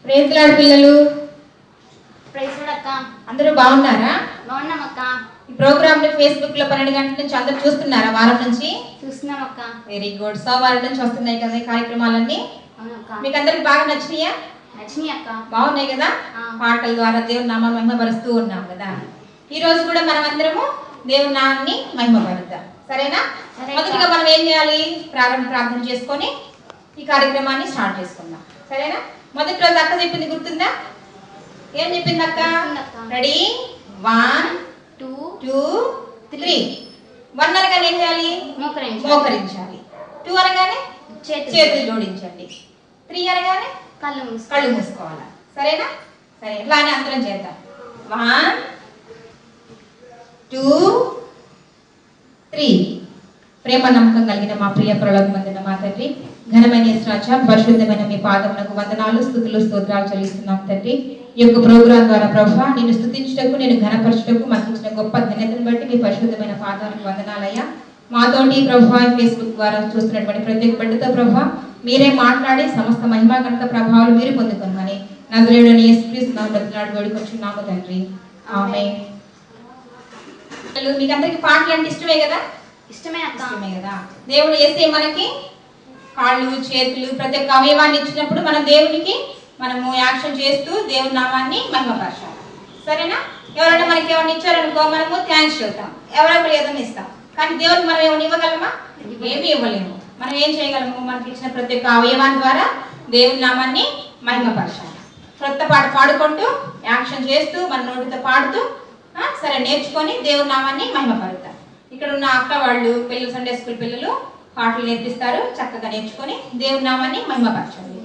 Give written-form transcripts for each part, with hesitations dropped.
Praise lord పిల్లలు. Praise lord అక్క. అందరూ బాగున్నారా? బాగున్నాం అక్క. ఈ ప్రోగ్రామ్ ని ఫేస్బుక్ లో 12 గంటల నుంచి అందరూ చూస్తున్నారా? వారం నుంచి చూస్తున్నాం అక్క. Very good. సోమవారం నుంచి వస్తున్నాయి కదా ఈ కార్యక్రమాలన్నీ. మీకు అందరికి బాగా నచ్చినాయా? నచ్చినాయి అక్క. బాగున్నాయి కదా? పాటల ద్వారా దేవుని నామాన్ని మహిమపరుస్తూ ఉన్నాం కదా. ఈ రోజు కూడా మనం అందరము దేవుని నామాన్ని మహిమపరుద్దాం. సరేనా? మొదటిగా మనం ఏం చేయాలి? ప్రార్థన చేసుకొని ఈ కార్యక్రమాన్ని స్టార్ట్ చేసుకుందాం. సరేనా? మొదటి రోజు అక్క చెప్పింది గుర్తుందా? ఏం చెప్పింది అక్క? రెడీ? 1 2 3. 1 అనగానే ఏం చేయాలి? మోకరించాలి. 2 అనగానే చేతులు జోడించండి. 3 అనగానే కళ్ళు మూసుకోవాలి. సరేనా? సరే, ఇట్లానే అందరం చేద్దాం. 1 2 3. ప్రేమ నమ్మకం కలిగిన మా ప్రియ పరలోకమందున్న మా తండ్రి, ఘనమైన యేసు పరిశుద్ధమైన మీ పాదమునకు వందనాలు, స్తుతులు, స్తోత్రాలు చెల్లిస్తున్నాం తండ్రి. ఈ యొక్క ప్రోగ్రాం ద్వారా ప్రభువా నిన్ను స్తుతించుటకు, నేను ఘనపరచుటకు మాకు ఇచ్చిన గొప్ప ఘనతను బట్టి మీ పరిశుద్ధమైన పాదాలకు వందనాలయ్యా. మాతోటి ప్రభువా ఫేస్బుక్ ద్వారా చూస్తున్నటువంటి ప్రతి ఒక్క బిడ్డతో ప్రభువా మీరే మాట్లాడి సమస్త మహిమా ఘనత ప్రభావాలు మీరు పొందుకోమని నజరేయుడైన యేసుక్రీస్తు నామమున బ్రతిమాలి వేడుకొంచున్నాము తండ్రి. ఆమేన్. మీకు అందరికి పాటలు అంటే ఇష్టమే కదా? ఇష్టమే కదా. దేవుడు చేసే మనకి కాళ్ళు, చేతులు, ప్రతి ఒక్క అవయవాన్ని ఇచ్చినప్పుడు మనం దేవునికి మనము యాక్షన్ చేస్తూ దేవుని నామాన్ని మహిమపరచాలి. సరేనా? ఎవరైనా మనకి ఏమైనా ఇచ్చారనుకో మనము థ్యాంక్స్ చెప్తాం, ఎవరెవరు ఏదైనా ఇస్తాం. కానీ దేవునికి మనం ఏమైనా ఇవ్వగలమా? ఏమీ ఇవ్వలేము. మనం ఏం చేయగలము? మనకి ఇచ్చిన ప్రతి ఒక్క అవయవాన్ని ద్వారా దేవుని నామాన్ని మహిమపరచాలి. కొత్త పాట పాడుకుంటూ యాక్షన్ చేస్తూ మన నోటితో పాడుతూ సరే నేర్చుకొని దేవుని నామాన్ని మహిమపరుద్దాం. ఇక్కడ ఉన్న అక్క వాళ్ళు పిల్లలు, సండే స్కూల్ పిల్లలు పాటలు నేర్పిస్తారు. చక్కగా నేర్చుకొని దేవుని నామాన్ని మహిమపరచండి.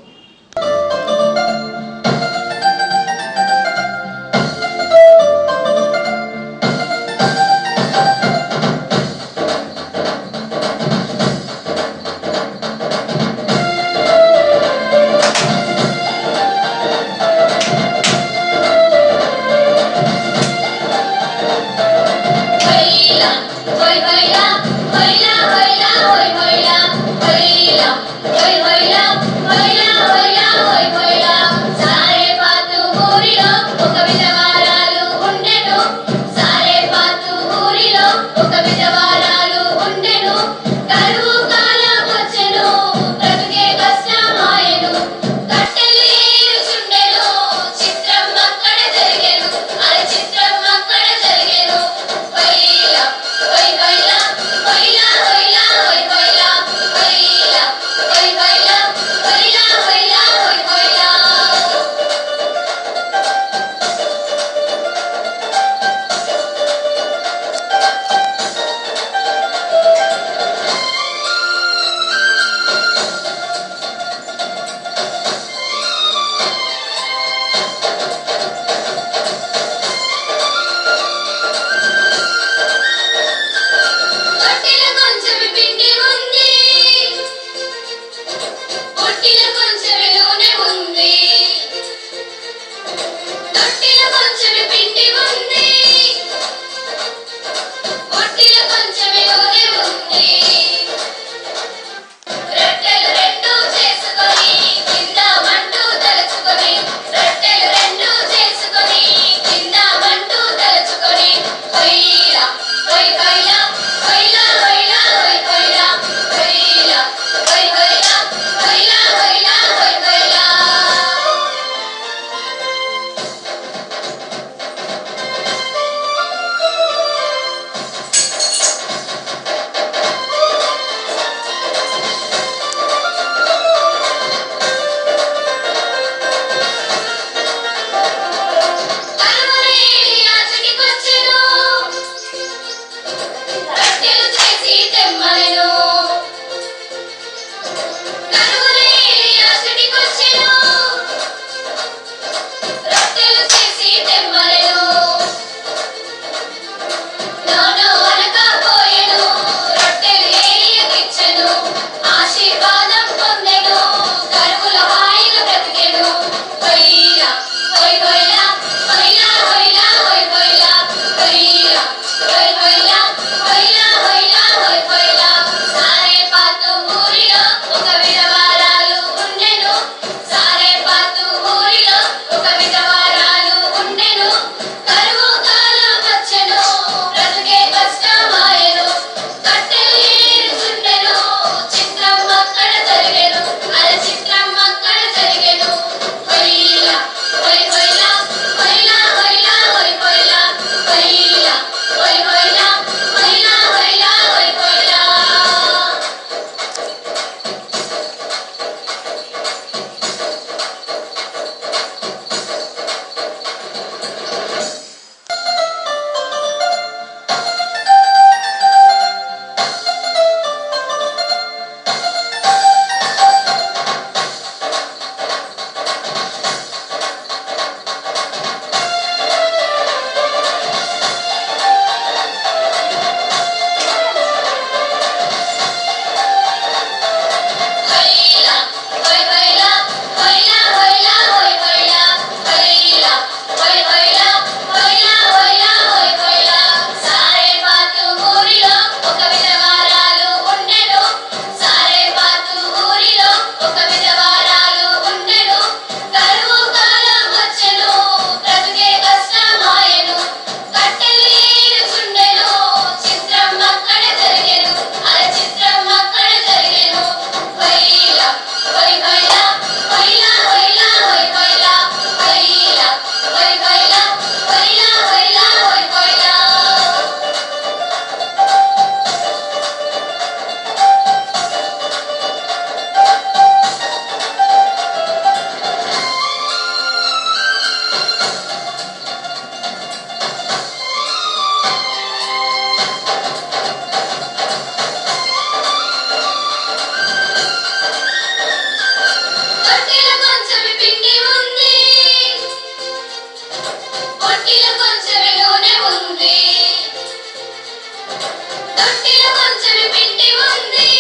తొట్టిలో కొంచెం పిండి ఉంది,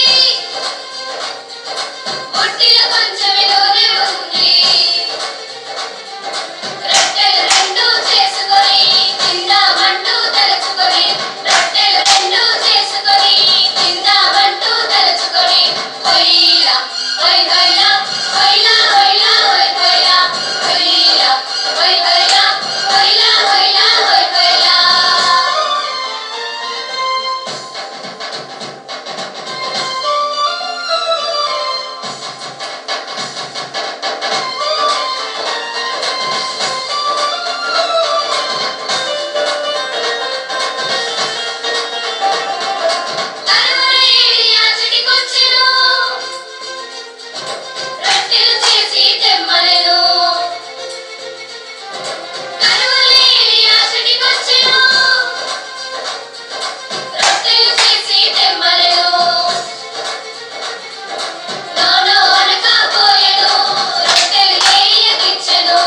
బొట్టిలో కొంచెం నూనె ఉంది. రొట్టెలు రెండు చేసుకొని తిందామంటూ తలుచుకొని, రొట్టెలు రెండు చేసుకొని తిందామంటూ తలుచుకొని, హొయ్లా హొయ్ హొయ్లా హొయ్లా హొయ్లా హొయ్ హొయ్లా, హొయ్లా హొయ్ హొయ్లా హొయ్లా హొయ్లా హొయ్ హొయ్లా. కరువలేని యాచటికొచ్చెను, రొట్టెలు చేసి తెమ్మనెను. కరువలేని యాచటికొచ్చెను, రొట్టెలు చేసి తెమ్మనెను. నోనో అనకపోయెను, రొట్టెలు ఏయకిచ్చెను.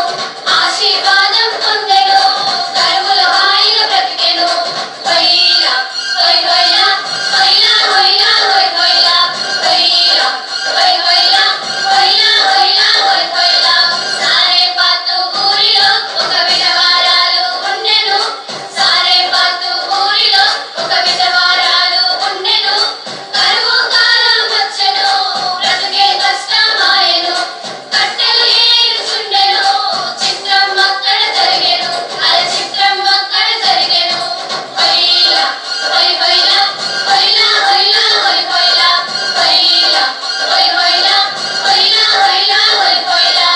ఆశీర్వాదం పొందెను, కరువులో హాయిగా బ్రతికెను. హొయ్లా హొయ్ హొయ్లా హొయ్లా హొయ్లా హొయ్ హొయ్లా, హొయ్లా హొయ్ హొయ్లా హొయ్లా హొయ్లా హొయ్ హొయ్లా. సారెపాతు ఊరిలో ఒక విధవరాలు ఉండెను, సారెపాతు ఊరిలో ఒక విధవరాలు ఉండెను. కరువు కాలం వచ్చెను, బ్రతుకే కష్టమాయెను. కట్టెలు ఏరుచుండెను, చిత్రం అక్కడ జరిగెను, అల చిత్రం అక్కడ జరిగెను. హొయ్లా హొయ్ హొయ్లా హొయ్లా హొయ్లా హొయ్ హొయ్లా, హొయ్లా హొయ్ హొయ్లా హొయ్లా హొయ్లా హొయ్ హొయ్లా.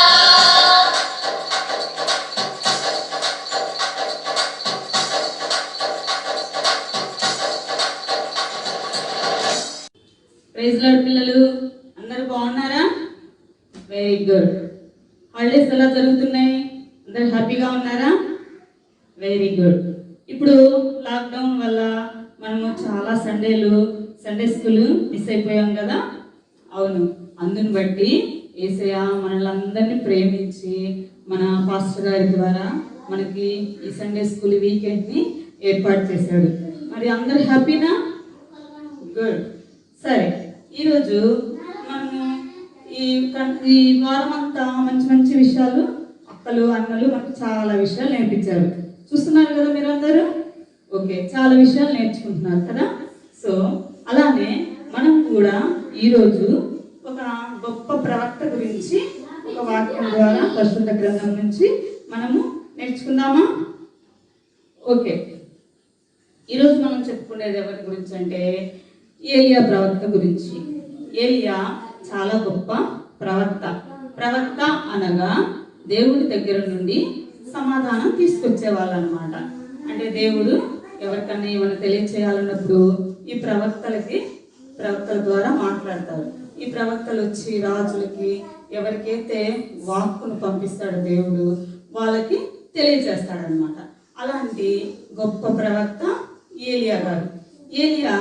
ప్రైజ్ లార్డ్ పిల్లలు, అందరూ బాగున్నారా? Very good. హాలిడేస్ ఎలా జరుగుతున్నాయి? అందరు హ్యాపీగా ఉన్నారా? Very good. ఇప్పుడు లాక్డౌన్ వల్ల మనము చాలా సండే స్కూల్ మిస్ అయిపోయాం కదా. అవును, అందుని బట్టి యేసయ్య మనల్ని అందరినీ ప్రేమించి మన పాస్టర్ గారి ద్వారా మనకి ఈ సండే స్కూల్ వీకెండ్ని ఏర్పాటు చేశాడు. మరి అందరు హ్యాపీనా? గుడ్. సరే, ఈరోజు మనము ఈ వారం అంతా మంచి మంచి విషయాలు అక్కలు అన్నలు మనకు చాలా విషయాలు నేర్పించారు. చూస్తున్నారు కదా మీరందరూ? ఓకే, చాలా విషయాలు నేర్చుకుంటున్నారు కదా. సో అలానే మనం కూడా ఈరోజు ఒక గొప్ప ప్రవక్త గురించి ఒక వాక్యం ద్వారా పరిశుద్ధ గ్రంథం నుంచి మనము నేర్చుకుందామా? ఓకే, ఈరోజు మనం చెప్పుకునేది ఎవరి గురించి అంటే ఏలియా ప్రవక్త గురించి. ఏలియా చాలా గొప్ప ప్రవక్త అనగా దేవుడి దగ్గర నుండి సమాధానం తీసుకొచ్చేవాళ్ళు అనమాట. అంటే దేవుడు ఎవరికన్నా ఏమైనా తెలియచేయాలన్నప్పుడు ఈ ప్రవక్తల ద్వారా మాట్లాడతారు. ఈ ప్రవక్తలు వచ్చి రాజులకి ఎవరికైతే వాక్కును పంపిస్తాడో దేవుడు వాళ్ళకి తెలియజేస్తాడనమాట. అలాంటి గొప్ప ప్రవక్త ఏలియా గారు. ఏలియా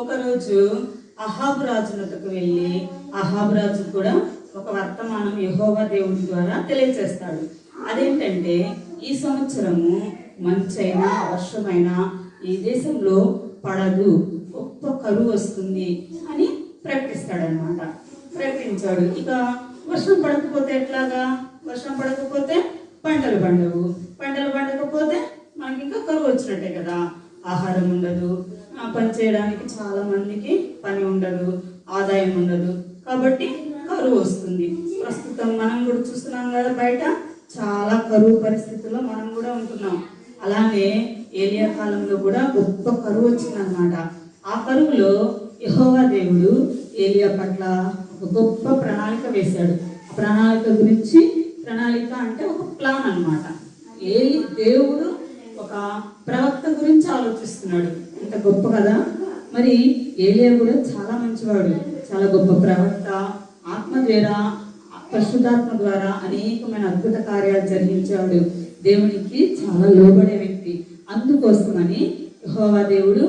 ఒకరోజు అహాబు రాజు వద్దకు వెళ్ళి అహాబు రాజు కూడా ఒక వర్తమానం యెహోవా దేవుడి ద్వారా తెలియజేస్తాడు. అదేంటంటే ఈ సంవత్సరము మంచైనా వర్షమైనా ఈ దేశంలో పడదు, గొప్ప కరువు వస్తుంది అని ప్రకటిస్తాడనమాట. ప్రకటించాడు. ఇక వర్షం పడకపోతే ఎట్లాగా? వర్షం పడకపోతే పంటలు పండవు, పంటలు పండకపోతే మనకి ఇంకా కరువు వచ్చినట్టే కదా. ఆహారం ఉండదు, పని చేయడానికి చాలా మందికి పని ఉండదు, ఆదాయం ఉండదు, కాబట్టి కరువు వస్తుంది. ప్రస్తుతం మనం కూడా చూస్తున్నాం కదా, బయట చాలా కరువు పరిస్థితుల్లో మనం కూడా ఉంటున్నాం. అలానే ఏలియా కాలంలో కూడా గొప్ప కరువు వచ్చిందనమాట. ఆ కరువులో యెహోవా దేవుడు ఏలియా పట్ల ఒక గొప్ప ప్రణాళిక వేశాడు. ప్రణాళిక అంటే ఒక ప్లాన్ అన్నమాట. దేవుడు ఒక ప్రవక్త గురించి ఆలోచిస్తున్నాడు. ఇంత గొప్ప కదా. మరి ఏలియా కూడా చాలా మంచివాడు, చాలా గొప్ప ప్రవక్త. ఆత్మ ద్వారా, పరిశుద్ధాత్మ ద్వారా అనేకమైన అద్భుత కార్యాలు జరిగించాడు. దేవునికి చాలా లోబడే వ్యక్తి. అందుకోసమని యెహోవా దేవుడు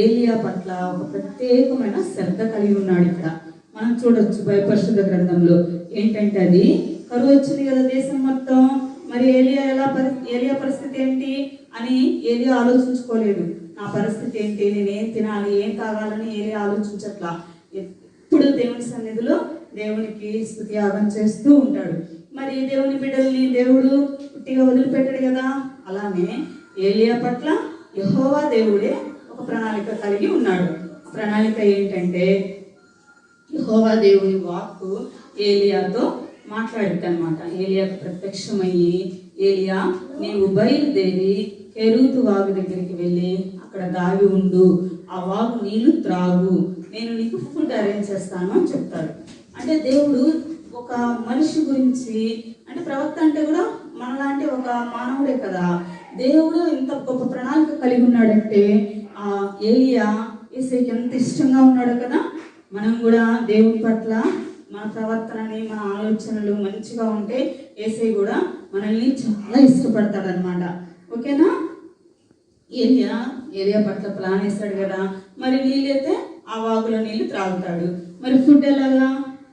ఏలియా పట్ల ఒక ప్రత్యేకమైన శ్రద్ధ కలిగి ఉన్నాడు. ఇక్కడ మనం చూడొచ్చు పరిశుద్ధ గ్రంథంలో. ఏంటంటే అది కరువు వచ్చింది కదా దేశం మొత్తం. మరి ఏలియా పరిస్థితి ఏంటి అని ఏలియా ఆలోచించుకోలేదు. నా పరిస్థితి ఏంటి, నేను ఏం తినాలి, ఏం తాగాలని ఏది ఆలోచించట్లా. ఎప్పుడు దేవుని సన్నిధిలో దేవునికి స్తుతియాగం చేస్తూ ఉంటాడు. మరి దేవుని బిడ్డల్ని దేవుడు పుట్టిగా వదిలిపెట్టాడు కదా. అలానే ఏలియా పట్ల యెహోవా దేవుడే ఒక ప్రణాళిక కలిగి ఉన్నాడు. ప్రణాళిక ఏంటంటే యెహోవా దేవుని వాక్కు ఏలియాతో మాట్లాడిద్దనమాట. ఏలియాకు ప్రత్యక్షమయ్యి, ఏలియా నీవు బయలుదేరి కెరూతు వాగు దగ్గరికి వెళ్ళి అక్కడ దాగి ఉండు, ఆ వాగు నీళ్లు త్రాగు, నేను నీకు ఫుడ్ అరేంజ్ చేస్తాను అని చెప్తాడు. అంటే దేవుడు ఒక మనిషి గురించి, అంటే ప్రవక్త అంటే కూడా మనలాంటి ఒక మానవుడే కదా, దేవుడు ఇంత గొప్ప ప్రణాళిక కలిగి ఉన్నాడంటే ఆ ఏలియా యేసయ్యకి ఎంత ఇష్టంగా ఉన్నాడు కదా. మనం కూడా దేవుని పట్ల మన ప్రవర్తనని, మన ఆలోచనలు మంచిగా ఉంటే యేసయ్య కూడా మనల్ని చాలా ఇష్టపడతాడనమాట. ఓకేనా. ఏలియా పట్ల ప్లాన్ వేస్తాడు కదా. మరి నీళ్ళైతే ఆ వాగులో నీళ్ళు త్రాగుతాడు. మరి ఫుడ్ ఎలాగా?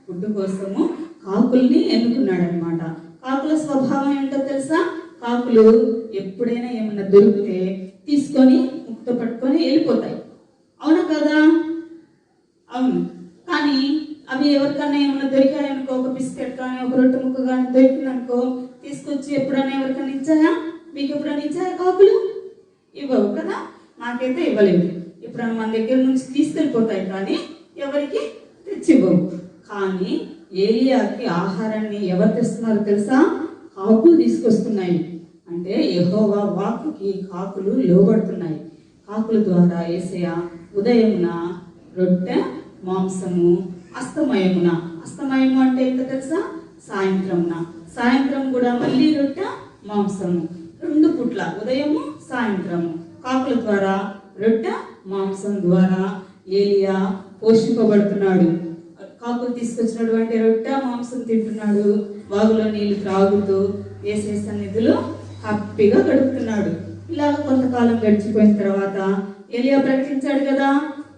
ఫుడ్ కోసము కాకుల్ని ఎన్నుకున్నాడు అనమాట. కాకుల స్వభావం ఏంటో తెలుసా? కాకులు ఎప్పుడైనా ఏమన్నా దొరికితే తీసుకొని ముక్తో పట్టుకొని వెళ్ళిపోతాయి. అవునా కదా? అవును. కానీ అవి ఎవరికన్నా ఏమన్నా దొరికాయనుకో, ఒక బిస్కెట్ కానీ ఒక రొట్టె ముక్క కానీ దొరికిందనుకో, తీసుకొచ్చి ఎప్పుడైనా ఎవరికైనా ఇచ్చాయా? మీకు ఎప్పుడైనా ఇచ్చాయా కాకులు? ఇవ్వవు కదా. నాకైతే ఇవ్వలేదు. ఎప్పుడైనా మన దగ్గర నుంచి తీసుకెళ్ళిపోతాయి కానీ ఎవరికి తెచ్చివ్వవు. కానీ ఏలియాకి ఆహారాన్ని ఎవరు తెస్తున్నారో తెలుసా? కాకులు తీసుకొస్తున్నాయి. అంటే యెహోవా వాక్కుకి కాకులు లోబడుతున్నాయి. కాకుల ద్వారా యేసయ్య ఉదయమున రొట్టె మాంసము, అస్తమయమున, అస్తమయము అంటే ఎంత తెలుసా? సాయంత్రమున, సాయంత్రం కూడా మళ్ళీ రొట్టె మాంసము, 2 పూట్ల ఉదయము సాయంత్రము కాకుల ద్వారా రొట్టె మాంసం ద్వారా ఏలియా పోషింపబడుతున్నాడు. కాకులు తీసుకొచ్చినటువంటి రొట్టె మాంసం తింటున్నాడు, వాగులో నీళ్లు త్రాగుతూ యేసయ్య సన్నిధిలో హ్యాపీగా గడుపుతున్నాడు. ఇలాగ కొంతకాలం గడిచిపోయిన తర్వాత ఏలియా ప్రకటించాడు కదా.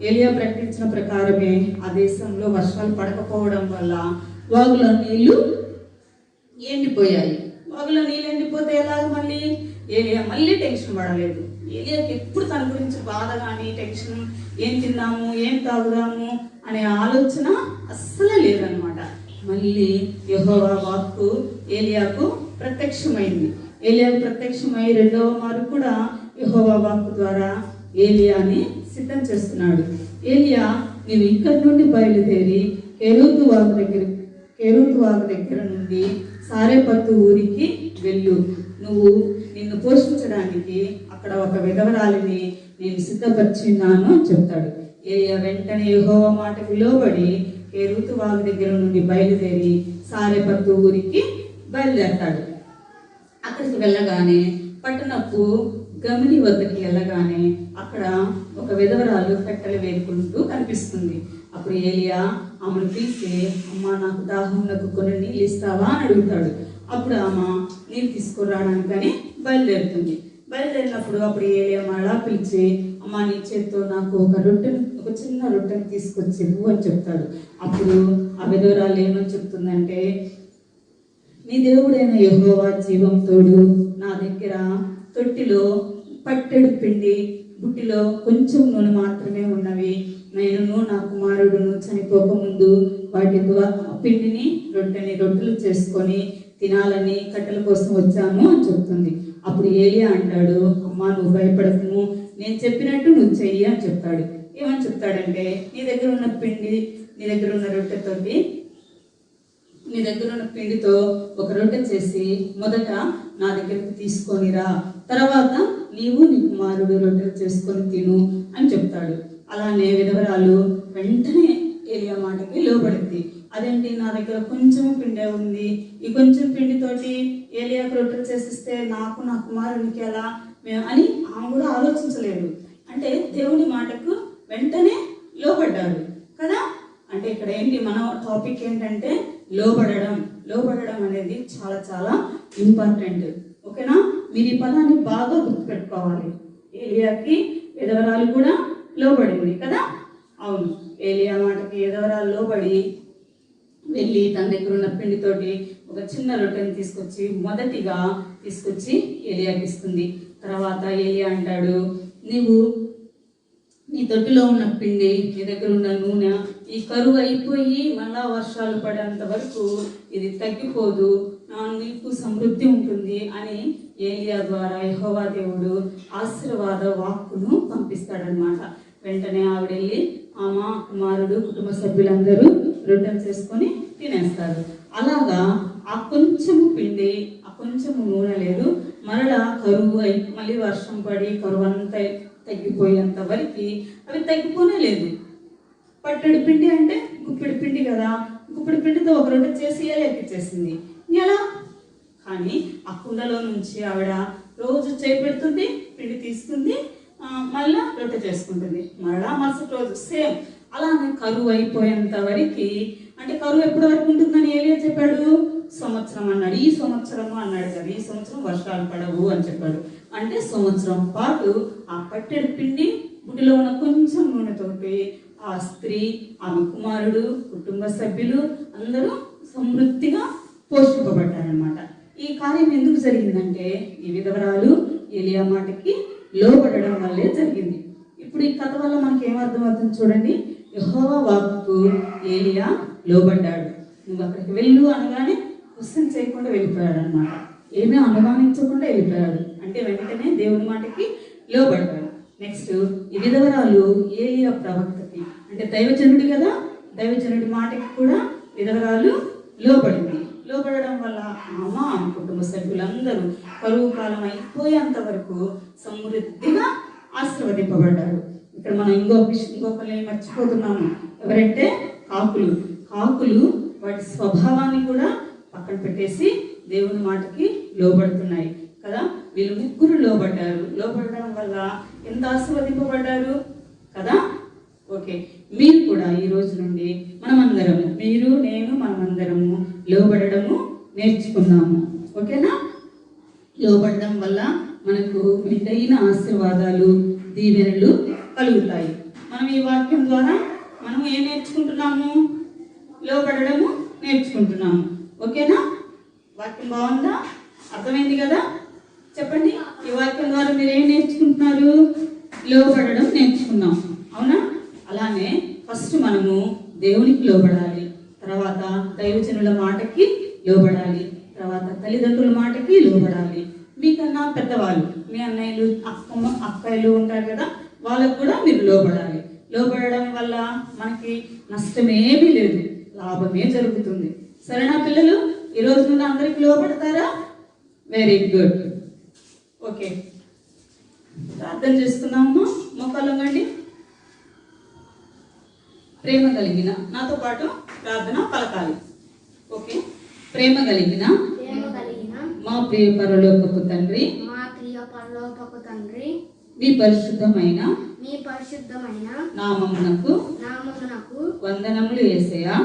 ఏలియా ప్రకటించిన ప్రకారమే ఆ దేశంలో వర్షాలు పడకపోవడం వల్ల వాగులో నీళ్లు ఎండిపోయాయి. వాగులో నీళ్ళు ఎండిపోతే ఎలాగ? మళ్ళీ ఏలియా మళ్ళీ టెన్షన్ పడలేదు. ఏలియాకి ఎప్పుడు తన గురించి బాధ కానీ టెన్షన్, ఏం తిందాము, ఏం తాగుదాము అనే ఆలోచన అస్సలు లేదనమాట. మళ్ళీ యెహోవా వాక్కు ఏలియాకు ప్రత్యక్షమైంది. ఏలియాకు ప్రత్యక్షమై 2వ మారు కూడా యెహోవా వాక్కు ద్వారా ఏలియాని సిద్ధం చేస్తున్నాడు. ఏలియా నీవు ఇక్కడి నుండి బయలుదేరి కెరూతు వాగు దగ్గర నుండి సారెపత్తు ఊరికి వెళ్ళు, నువ్వు నిన్ను పోషించడానికి అక్కడ ఒక విధవరాలిని నేను సిద్ధపరిచిన్నాను అని చెప్తాడు. ఏలియా వెంటనే యెహోవా మాటకు లోబడి కెరూతు వాగు దగ్గర నుండి బయలుదేరి సారెపత్తు ఊరికి బయలుదేరతాడు. అక్కడికి వెళ్ళగానే పట్టణపు గమిని వద్దకి వెళ్ళగానే అక్కడ ఒక విధవరాలు కట్టెలు వేరుకుంటూ కనిపిస్తుంది. అప్పుడు ఏలియా ఆమెను పిలిచి, అమ్మ నాకు దాహంకు కొన్ని నీళ్ళు ఇస్తావా అని అడుగుతాడు. అప్పుడు ఆమె నీళ్ళు తీసుకురావడానికని బయలుదేరుతుంది. బయలుదేరినప్పుడు అప్పుడు ఏలియా మళ్ళా పిలిచి, అమ్మ నీ చేత్తో నాకు ఒక చిన్న రొట్టెని తీసుకొచ్చి ఇవ్వు అని చెప్తాడు. అప్పుడు ఆ విధవరాలు ఏమని చెప్తుందంటే, నీ దేవుడైన యెహోవా జీవం తోడు, నా దగ్గర తొట్టిలో పట్టెడు పిండి, బుట్టిలో కొంచెం నూనె మాత్రమే ఉన్నవి. నేను నా కుమారుడును చనిపోకముందు వాటి పిండిని రొట్టెలు చేసుకొని తినాలని కట్టెల కోసం వచ్చాను అని చెప్తుంది. అప్పుడు ఏలియా అంటాడు, అమ్మా నువ్వు భయపడకు, నేను చెప్పినట్టు నువ్వు చెయ్యి అని చెప్తాడు. ఏమని చెప్తాడంటే, నీ దగ్గర ఉన్న పిండితో ఒక రొట్టె చేసి మొదట నా దగ్గరకు తీసుకొనిరా, తర్వాత నీవు నీ కుమారుడు రొట్టెలు చేసుకొని తిను అని చెప్తాడు. అలానే విధవరాలు వెంటనే ఏలియా మాటకి లోబడింది. అదేంటి, నా దగ్గర కొంచెం పిండే ఉంది, ఈ కొంచెం పిండితోటి ఏలియాకు రొట్టెలు చేసిస్తే నాకు నా కుమారునికి ఎలా అని ఆమె కూడా ఆలోచించలేదు. అంటే దేవుని మాటకు వెంటనే లోబడ్డారు కదా. అంటే ఇక్కడ ఏంటి, మన టాపిక్ ఏంటంటే లోబడడం అనేది చాలా చాలా ఇంపార్టెంట్. ఓకేనా. మీరు ఈ పదాన్ని బాగా గుర్తుపెట్టుకోవాలి. ఏలియాకి విధవరాలు కూడా లోబడింది కదా. అవును, ఏలియా మాటకి విధవరాలు లోబడి వెళ్ళి తన దగ్గర ఉన్న పిండితోటి ఒక చిన్న రొట్టెని మొదటిగా తీసుకొచ్చి ఏలియాకి ఇస్తుంది. తర్వాత ఏలియా అంటాడు, నీవు నీ తొట్టిలో ఉన్న పిండి, నీ దగ్గర ఉన్న నూనె ఈ కరువు అయిపోయి మళ్ళా వర్షాలు పడేంత వరకు ఇది తగ్గిపోదు, నీకు సమృద్ధి ఉంటుంది అని ఏలియా ద్వారా యెహోవా దేవుడు ఆశీర్వాద వాక్కును పంపిస్తాడనమాట. వెంటనే ఆవిడెళ్ళి ఆమె, కుమారుడు, కుటుంబ సభ్యులందరూ రొట్టెలు చేసుకొని తినేస్తారు. అలాగా ఆ కొంచెము పిండి, ఆ కొంచెము నూనె లేదు, మరలా కరువు అయి మళ్ళీ వర్షం పడి కరువు అంతా తగ్గిపోయేంత వరకు అవి తగ్గిపోనే లేదు. పట్టెడు పిండి అంటే గుప్పిడి పిండి కదా, గుప్పిడి పిండితో ఒక రొట్టె చేసి ఎక్కిచ్చేసింది. ఎలా? కానీ ఆ కుండలో నుంచి ఆవిడ రోజు చేయి పెడుతుంది, పిండి తీస్తుంది, మళ్ళా రొట్టె చేసుకుంటుంది, మళ్ళా మరుసటి రోజు సేమ్. అలానే కరువు అయిపోయేంత వరకు, అంటే కరువు ఎప్పటి వరకు ఉంటుందని ఏలియా చెప్పాడు? సంవత్సరం అన్నాడు. ఈ సంవత్సరం అన్నాడు కదా, ఈ సంవత్సరం వర్షాలు పడవు అని చెప్పాడు. అంటే సంవత్సరం పాటు ఆ పట్టెడు పిండి, గుడిలో ఉన్న కొంచెం నూనెతోటి ఆ స్త్రీ, ఆమె కుమారుడు, కుటుంబ సభ్యులు అందరూ సమృద్ధిగా పోషింపబడ్డారనమాట. ఈ కార్యం ఎందుకు జరిగిందంటే ఈ విధవరాలు ఏలియా మాటకి లోబడడం వల్లే జరిగింది. ఇప్పుడు ఈ కథ వల్ల మనకి ఏమర్థమవుతుంది చూడండి. యెహోవా వాక్కుకు ఏలియా లోబడ్డాడు. నువ్వు అక్కడికి వెళ్ళు అనగానే క్వశ్చన్ చేయకుండా వెళ్ళిపోయాడు అనమాట. ఏమీ అనుమానించకుండా వెళ్ళిపోయాడు. అంటే వెంటనే దేవుని మాటకి లోబడ్డాడు. నెక్స్ట్ ఈ విధవరాలు ఏలియా ప్రవక్తకి, అంటే దైవజనుడు కదా, దైవజనుడి మాటకి కూడా విధవరాలు లోబడింది. లోబడడం వల్ల ఆమె కుటుంబ సభ్యులందరూ కరువు కాలం అయిపోయేంత వరకు సమృద్ధిగా ఆశీర్వదింపబడ్డారు. ఇక్కడ మనం ఇంకొకరిని మర్చిపోతున్నాము. ఎవరంటే కాకులు. కాకులు వాటి స్వభావాన్ని కూడా పక్కన పెట్టేసి దేవుని మాటకి లోబడుతున్నాయి కదా. వీళ్ళు ముగ్గురు లోబడ్డారు. లోబడడం వల్ల ఎంత ఆశీర్వదింపబడ్డారు కదా. ఓకే, మీరు కూడా ఈ రోజు నుండి మనమందరము, మీరు, నేను, మనమందరము లోబడము నేర్చుకున్నాము. ఓకేనా? లోబడడం వల్ల మనకు మెండైన ఆశీర్వాదాలు, దీవెనలు కలుగుతాయి. మనం ఈ వాక్యం ద్వారా మనం ఏం నేర్చుకుంటున్నాము? లోబడము నేర్చుకుంటున్నాము. ఓకేనా? వాక్యం బాగుందా? అర్థమైంది కదా? చెప్పండి, ఈ వాక్యం ద్వారా మీరు ఏం నేర్చుకుంటున్నారు? లోబడడం నేర్చుకున్నాం, అవునా? అలానే ఫస్ట్ మనము దేవునికి లోబడాలి, తర్వాత దైవజనుల మాటకి లోబడాలి, తర్వాత తల్లిదండ్రుల మాటకి లోబడాలి. మీకన్నా పెద్దవాళ్ళు, మీ అన్నయ్యలు, అక్కయ్యలు ఉంటారు కదా, వాళ్ళకు కూడా మీరు లోబడాలి. లోబడడం వల్ల మనకి నష్టమేమీ లేదు, లాభమే జరుగుతుంది. సరేనా పిల్లలు? ఈ రోజు నుండి అందరికి లోబడతారా? Very good. ఓకే, ప్రార్థన చేసుకుందామా? మోకాళ్ళు వంగండి. ప్రేమ కలిగిన, నాతో పాటు ప్రార్థన పలకాలి. ఓకే. ప్రేమ కలిగిన మా ప్రియ పరలోకపు తండ్రి, మీ పరిశుద్ధమైన నామమునకు వందనములు యేసయ్యా.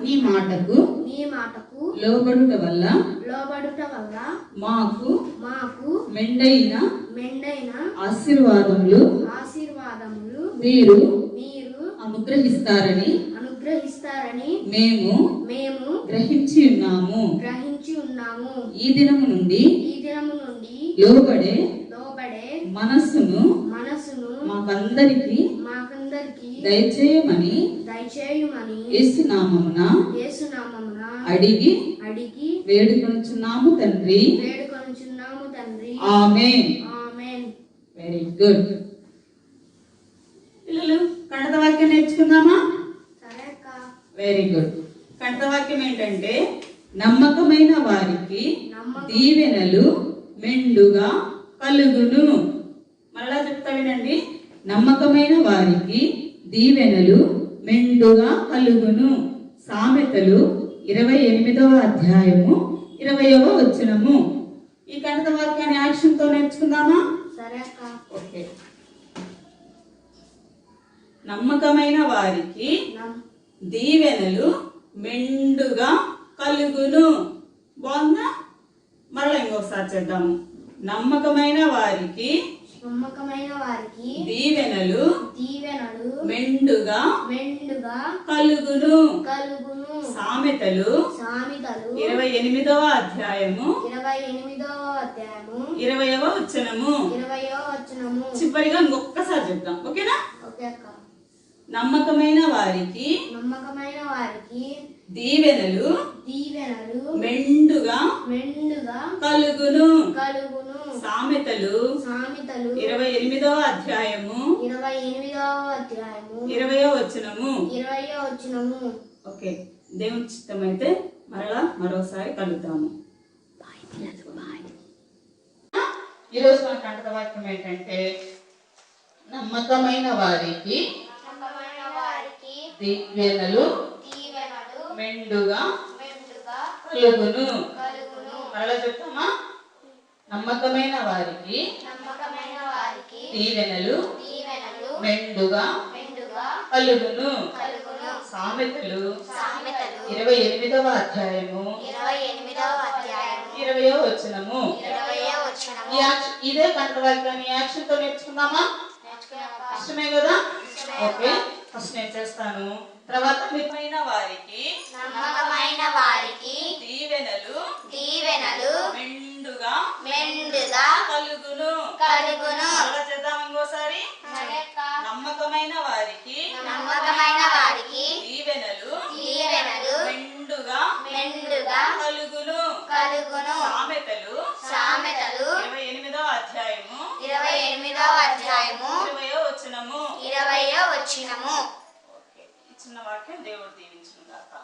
నీ మాటకు లోబడుట వల్ల మాకు మెండైన ఆశీర్వాదములు మీరు అనుగ్రహిస్తారని మేము గ్రహించి ఉన్నాము. ఈ దినము నుండి లోబడే మనస్సును మాకందరికి దయచేయమని యేసునామమున అడిగి వేడుకొనుచున్నాము తండ్రి. ఆమేన్. Very good. పిల్లలు, కంఠత వాక్యం నేర్చుకుందామా? Very good. కంఠత వాక్యం ఏంటంటే, నమ్మకమైన వారికి దీవెనలు మెండుగా కలుగును. మరలా చెప్తా వినండి. నమ్మకమైన వారికి దీవెనలు మెండుగా కలుగును. సామెతలు 28వ అధ్యాయము 20వ వచనము. ఈ కంఠత వాక్యాన్ని యాక్షన్ తో నేర్చుకుందామా? ఓకే. నమ్మకమైన వారికి దీవెనలు మెండుగా కలుగును. బాగుందా? మరలా ఇంకొకసారి చేద్దాము. నమ్మకమైన వారికి దీవెనలు మెండుగా కలుగును. సామెతలు 28వ అధ్యాయము 28వ అధ్యాయము 20వ వచనము. 20వ వచనము. చివరిగా ఇంకొకసారి చెప్తాం, ఓకేనా? ఓకే అక్క. నమ్మకమైన వారికి నమ్మకమైన వారికి దీవెనలు దీవెనలు మెండుగా మెండుగా కలుగును. కలుగును. సామెతలు సామెతలు 28వ అధ్యాయము 28వ అధ్యాయము 20వ వచనము. 20వ వచనము. ఓకే, దేవుని చిత్తమైతే మరోసారి కలుద్దాము. ఈరోజు మన కంటక వాక్యం ఏంటంటే నమ్మకమైన వారికి నమ్మకమైన వారికి దీవెనలు దీవెనలు మెండుగా మెండుగా కలుగును. కలుగును. మరలా చెప్తామా? నమ్మకమైన వారికి నమ్మకమైన వారికి దీవెనలు దీవెనలు మెండుగా మెండుగా కలుగును. కలుగును. సామెతలు సామెతలు 28వ అధ్యాయము 28వ అధ్యాయము 20వ వచనము. 20వ వచనము. ఇదే కంటక వాక్యాన్ని యాక్షన్ తో నేర్చుకుందామా? నేర్చుకున్నామక్క. ఇష్టమే కదా? ఇష్టమే. ఓకే, ఫస్ట్ నేను చేస్తాను. తర్వాత మిగమైన వారికి నమ్మకమైన వారికి దీవెనలు దీవెనలు మెండుగా మెండుగా కలుగును. కలుగును. అలా చేద్దాం ఇంకోసారి. నమ్మకమైన వారికి నమ్మకమైన వారికి దీవెనలు దీవెనలు మెండుగా మెండుగా కలుగును. కలుగును. సామెతలు సామెతలు 28వ అధ్యాయము 28వ అధ్యాయము 20వ వచనము. 20వ వచనము. ఓకే, ఈ చిన్న వాక్యం దేవుడు దీవించును గాక.